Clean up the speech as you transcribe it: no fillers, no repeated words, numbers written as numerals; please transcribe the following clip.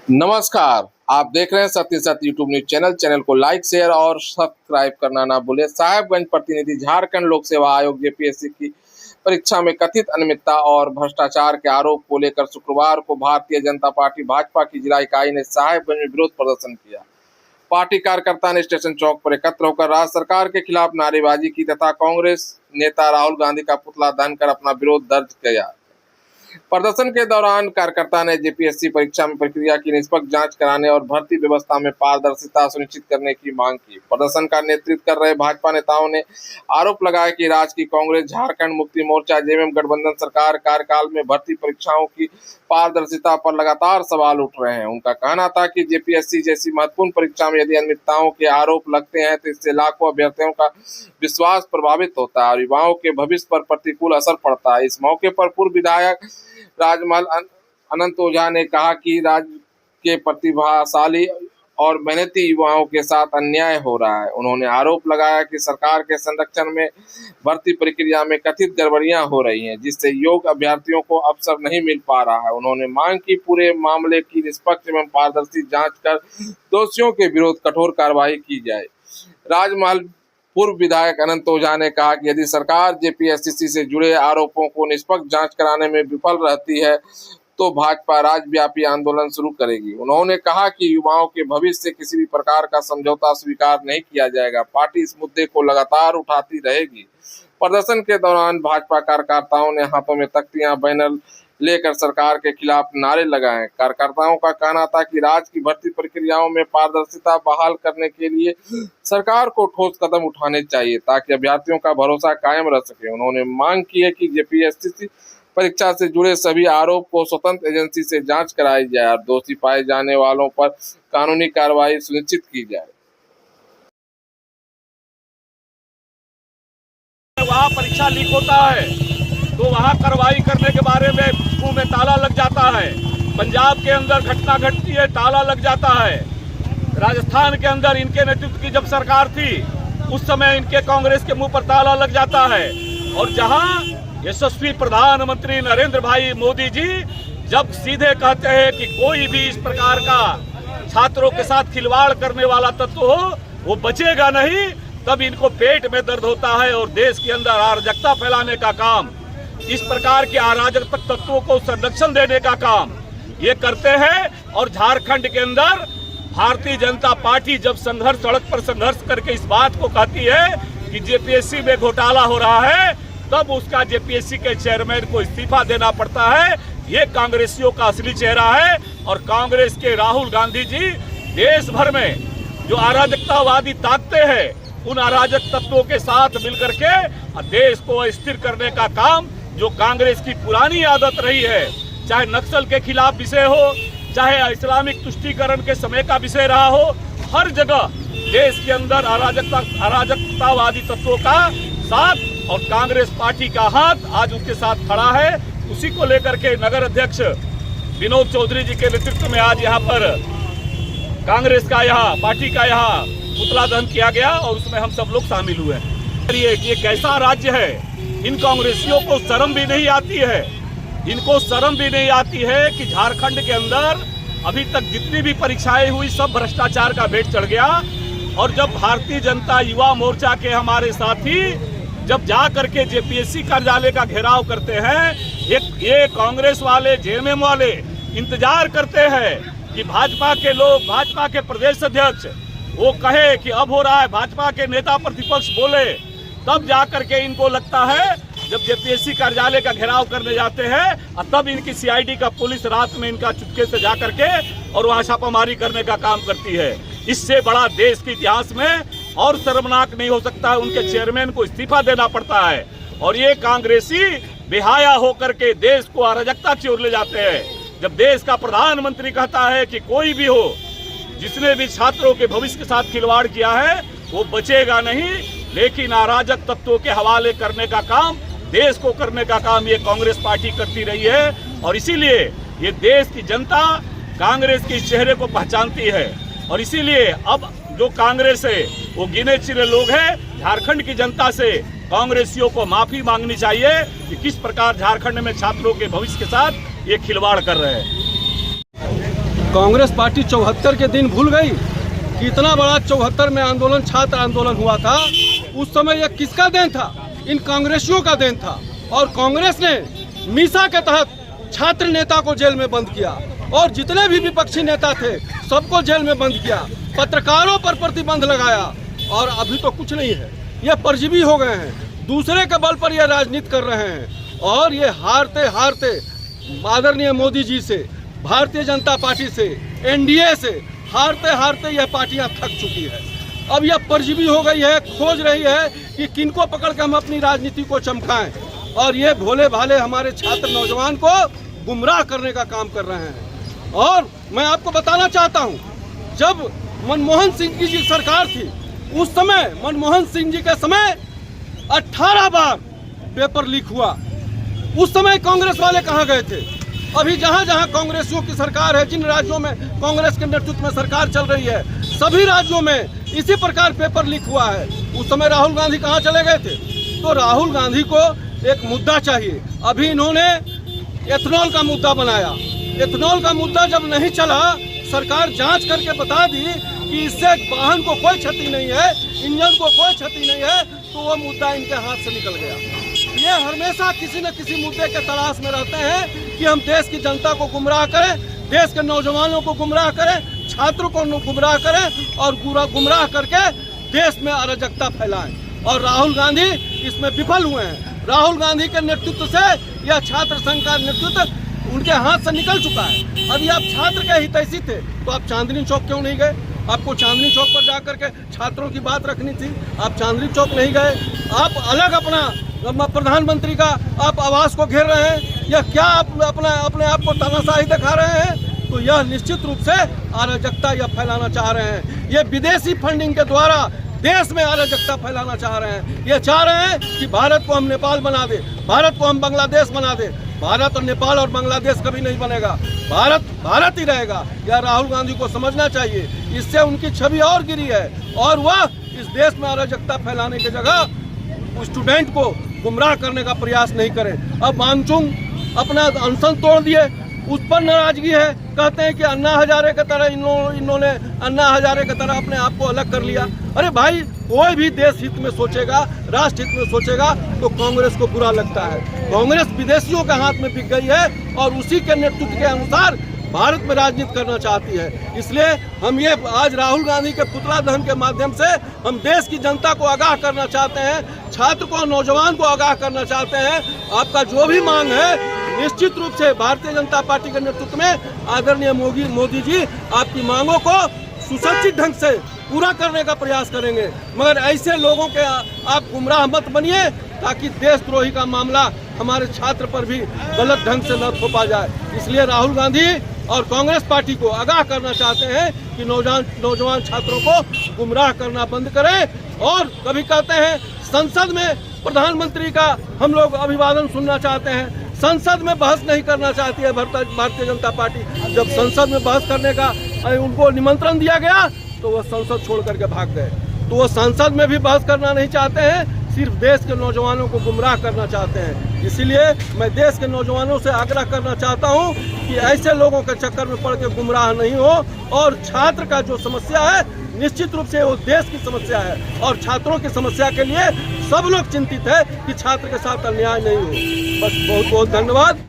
नमस्कार, आप देख रहे हैं सत्य सत्य यूट्यूब न्यूज चैनल को लाइक शेयर और सब्सक्राइब करना ना भूलें। साहेबगंज प्रतिनिधि झारखंड लोक सेवा आयोग जेपीएससी की परीक्षा में कथित अनियमितता और भ्रष्टाचार के आरोप को लेकर शुक्रवार को भारतीय जनता पार्टी भाजपा की जिला इकाई ने साहेबगंज में विरोध प्रदर्शन किया। पार्टी कार्यकर्ता ने स्टेशन चौक पर एकत्र होकर राज्य सरकार के खिलाफ नारेबाजी की तथा कांग्रेस नेता राहुल गांधी का पुतला दहन कर अपना विरोध दर्ज किया। प्रदर्शन के दौरान कार्यकर्ता ने जेपीएससी परीक्षा में प्रक्रिया की निष्पक्ष जांच कराने और भर्ती व्यवस्था में पारदर्शिता सुनिश्चित करने की मांग की। प्रदर्शन का नेतृत्व कर रहे भाजपा नेताओं ने आरोप लगाया कि राज्य की कांग्रेस, झारखंड मुक्ति मोर्चा, जेएमएम गठबंधन सरकार कार्यकाल में भर्ती परीक्षाओं की पारदर्शिता पर लगातार सवाल उठ रहे हैं। उनका कहना था कि जेपीएससी जैसी महत्वपूर्ण परीक्षा में यदि अनियमितताओं के आरोप लगते हैं तो इससे लाखों अभ्यर्थियों का विश्वास प्रभावित होता है और युवाओं के भविष्य पर प्रतिकूल असर पड़ता है। इस मौके पर पूर्व विधायक राजमहल अनंत ओझा ने कहा कि राज्य के प्रतिभाशाली और मेहनती युवाओं के साथ अन्याय हो रहा है। उन्होंने आरोप लगाया कि सरकार के संरक्षण में भर्ती प्रक्रिया में कथित गड़बड़ियां हो रही हैं, जिससे योग्य अभ्यर्थियों को अवसर नहीं मिल पा रहा है। उन्होंने मांग की पूरे मामले की निष्पक्ष एवं पारदर्शी जांच कर दोषियों के विरुद्ध कठोर कार्रवाई की जाए। राजमहल पूर्व विधायक अनंत ओझा ने कहा कि यदि सरकार जेपीएससी से जुड़े आरोपों को निष्पक्ष जांच कराने में विफल रहती है तो भाजपा राज्यव्यापी आंदोलन शुरू करेगी। उन्होंने कहा कि युवाओं के भविष्य से किसी भी प्रकार का समझौता स्वीकार नहीं किया जाएगा। पार्टी इस मुद्दे को लगातार उठाती रहेगी। प्रदर्शन के दौरान भाजपा कार्यकर्ताओं ने हाथों में तख्तियां, बैनर लेकर सरकार के खिलाफ नारे लगाए। कार्यकर्ताओं का कहना था कि राज्य की भर्ती प्रक्रियाओं में पारदर्शिता बहाल करने के लिए सरकार को ठोस कदम उठाने चाहिए ताकि अभ्यर्थियों का भरोसा कायम रह सके। उन्होंने मांग की है कि जेपीएससी परीक्षा से जुड़े सभी आरोप को स्वतंत्र एजेंसी से जांच कराई जाए और दोषी पाए जाने वालों पर कानूनी कार्रवाई सुनिश्चित की जाए। वहाँ परीक्षा लीक होता है तो वहाँ कार्रवाई करने के बारे में मुंह में ताला लग जाता है। पंजाब के अंदर घटना घटती है, ताला लग जाता है। राजस्थान के अंदर इनके नेतृत्व की जब सरकार थी उस समय इनके कांग्रेस के मुंह पर ताला लग जाता है। और जहाँ यशस्वी प्रधानमंत्री नरेंद्र भाई मोदी जी जब सीधे कहते हैं कि कोई भी इस प्रकार का छात्रों के साथ खिलवाड़ करने वाला तत्व हो वो बचेगा नहीं, तब इनको पेट में दर्द होता है और देश के अंदर अराजकता फैलाने का काम, इस प्रकार के अराजक तत्वों को संरक्षण देने का काम ये करते हैं। और झारखंड के अंदर भारतीय जनता पार्टी जब सड़क पर संघर्ष करके इस बात को कहती है कि जेपीएससी में घोटाला हो रहा है, तब उसका जेपीएससी के चेयरमैन को इस्तीफा देना पड़ता है। ये कांग्रेसियों का असली चेहरा है। और कांग्रेस के राहुल गांधी जी देश भर में जो अराजकतावादी ताकतें हैं उन अराजक तत्वों के साथ मिलकर के देश को अस्थिर करने का काम जो कांग्रेस की पुरानी आदत रही है, चाहे नक्सल के खिलाफ विषय हो, चाहे इस्लामिक तुष्टीकरण के समय का विषय रहा हो, हर जगह देश के अंदर अराजकतावादी तत्वों का साथ और कांग्रेस पार्टी का हाथ आज उसके साथ खड़ा है। उसी को लेकर के नगर अध्यक्ष विनोद चौधरी जी के नेतृत्व में आज यहाँ पर कांग्रेस का पार्टी का पुतला दहन किया गया और उसमें हम सब लोग शामिल हुए हैं। ये कैसा राज्य है, इन कांग्रेसियों को शर्म भी नहीं आती है। इनको शर्म भी नहीं आती है कि झारखंड के अंदर अभी तक जितनी भी परीक्षाएं हुई सब भ्रष्टाचार का भेंट चढ़ गया। और जब भारतीय जनता युवा मोर्चा के हमारे साथी जब जा करके जेपीएससी कार्यालय का घेराव करते हैं, ये कांग्रेस वाले, जेएमएम वाले इंतजार करते हैं कि भाजपा के लोग, भाजपा के प्रदेश अध्यक्ष वो कहे कि अब हो रहा है, भाजपा के नेता प्रतिपक्ष बोले, तब जाकर के इनको लगता है जब जेपीएससी कार्यालय का घेराव करने जाते हैं और तब इनकी सीआईडी का पुलिस रात में इनका चुपके से जा करके और वहां छापामारी करने का काम करती है। इससे बड़ा देश के इतिहास में और शर्मनाक नहीं हो सकता है। उनके चेयरमैन को इस्तीफा देना पड़ता है। और ये कांग्रेसी बेहाया होकर के देश को अराजकता की ओर ले जाते हैं। जब देश का प्रधानमंत्री कहता है कि कोई भी हो जिसने भी छात्रों के भविष्य के साथ खिलवाड़ किया है वो बचेगा नहीं, लेकिन अराजक तत्वों के हवाले करने का काम, देश को करने का काम ये कांग्रेस पार्टी करती रही है। और इसीलिए ये देश की जनता कांग्रेस के चेहरे को पहचानती है। और इसीलिए अब जो कांग्रेस है वो गिने चुने लोग हैं। झारखंड की जनता से कांग्रेसियों को माफी मांगनी चाहिए कि किस प्रकार झारखंड में छात्रों के भविष्य के साथ ये खिलवाड़ कर रहे हैं। कांग्रेस पार्टी 74 के दिन भूल गई कि इतना बड़ा 74 में आंदोलन, छात्र आंदोलन हुआ था। उस समय यह किसका देन था? इन कांग्रेसियों का देन था। और कांग्रेस ने मीसा के तहत छात्र नेता को जेल में बंद किया और जितने भी विपक्षी नेता थे सबको जेल में बंद किया, पत्रकारों पर प्रतिबंध लगाया। और अभी तो कुछ नहीं है, ये परजीवी हो गए हैं, दूसरे के बल पर ये राजनीति कर रहे हैं। और ये हारते हारते आदरणीय मोदी जी से, भारतीय जनता पार्टी से, एनडीए से हारते हारते यह पार्टियां थक चुकी है। अब यह परजीवी हो गई है, खोज रही है कि किनको पकड़ के हम अपनी राजनीति को चमकाएं। और ये भोले भाले हमारे छात्र नौजवान को गुमराह करने का काम कर रहे हैं। और मैं आपको बताना चाहता हूं, जब मनमोहन सिंह की जी सरकार थी, उस समय मनमोहन सिंह जी के समय 18 बार पेपर लीक हुआ। उस समय कांग्रेस वाले कहां गए थे? अभी जहां जहां कांग्रेसियों की सरकार है, जिन राज्यों में कांग्रेस के नेतृत्व में सरकार चल रही है, सभी राज्यों में इसी प्रकार पेपर लीक हुआ है। उस समय राहुल गांधी कहां चले गए थे? तो राहुल गांधी को एक मुद्दा चाहिए। अभी इन्होंने एथेनॉल का मुद्दा बनाया। एथेनॉल का मुद्दा जब नहीं चला, सरकार जांच करके बता दी कि इससे वाहन को कोई क्षति नहीं है, इंजन को कोई क्षति नहीं है, तो वो मुद्दा इनके हाथ से निकल गया। ये हमेशा किसी न किसी मुद्दे के तलाश में रहते हैं कि हम देश की जनता को गुमराह करें, देश के नौजवानों को गुमराह करें, छात्रों को गुमराह करें और गुमराह करके देश में अराजकता फैलाएं। और राहुल गांधी इसमें विफल हुए हैं। राहुल गांधी के नेतृत्व से यह छात्र संघ का नेतृत्व उनके हाथ से निकल चुका है। अभी आप छात्र के हितैषी थे तो आप चांदनी चौक क्यों नहीं गए? आपको चांदनी चौक पर जाकर के छात्रों की बात रखनी थी, आप चांदनी चौक नहीं गए। आप अलग अपना प्रधानमंत्री का आप आवास को घेर रहे हैं। यह क्या आप अपने आप को तानाशाही दिखा रहे हैं? तो यह निश्चित रूप से अराजकता यह फैलाना चाह रहे हैं। ये विदेशी फंडिंग के द्वारा देश में अराजकता फैलाना चाह रहे हैं। ये चाह रहे हैं कि भारत को हम नेपाल बना दे, भारत को हम बांग्लादेश बना दे। भारत और नेपाल और बांग्लादेश कभी नहीं बनेगा, भारत भारत ही रहेगा। यह राहुल गांधी को समझना चाहिए। इससे उनकी छवि और गिरी है और वह इस देश में अराजकता फैलाने की जगह स्टूडेंट को गुमराह करने का प्रयास नहीं करें। अब वांगचुक अपना अनशन तोड़ दिए, उस पर नाराजगी है। कहते हैं कि अन्ना हजारे की तरह इन्होंने अन्ना हजारे की तरह अपने आप को अलग कर लिया। अरे भाई, कोई भी देश हित में सोचेगा, राष्ट्र हित में सोचेगा तो कांग्रेस को बुरा लगता है। कांग्रेस विदेशियों के हाथ में बिक गई है और उसी के नेतृत्व के अनुसार भारत में राजनीति करना चाहती है। इसलिए हम ये आज राहुल गांधी के पुतला दहन के माध्यम से हम देश की जनता को आगाह करना चाहते हैं, छात्र को, नौजवान को आगाह करना चाहते हैं। आपका जो भी मांग है, निश्चित रूप से भारतीय जनता पार्टी के नेतृत्व में आदरणीय मोदी जी आपकी मांगों को सुसज्जित ढंग से पूरा करने का प्रयास करेंगे। मगर ऐसे लोगों के आप गुमराह मत बनिए ताकि देशद्रोही का मामला हमारे छात्र पर भी गलत ढंग से न थोपा जाए। इसलिए राहुल गांधी और कांग्रेस पार्टी को आगाह करना चाहते हैं कि नौजवान छात्रों को गुमराह करना बंद करें। और कभी कहते हैं संसद में प्रधानमंत्री का हम लोग अभिवादन सुनना चाहते हैं, संसद में बहस नहीं करना चाहती है भारतीय जनता पार्टी। जब संसद में बहस करने का उनको निमंत्रण दिया गया तो वह संसद छोड़ करके भाग गए। तो वो संसद में भी बहस करना नहीं चाहते हैं, सिर्फ देश के नौजवानों को गुमराह करना चाहते हैं। इसीलिए मैं देश के नौजवानों से आग्रह करना चाहता हूं कि ऐसे लोगों के चक्कर में पड़ के गुमराह नहीं हो। और छात्र का जो समस्या है, निश्चित रूप से वो देश की समस्या है और छात्रों की समस्या के लिए सब लोग चिंतित है कि छात्र के साथ अन्याय नहीं हो। बस बहुत बहुत धन्यवाद।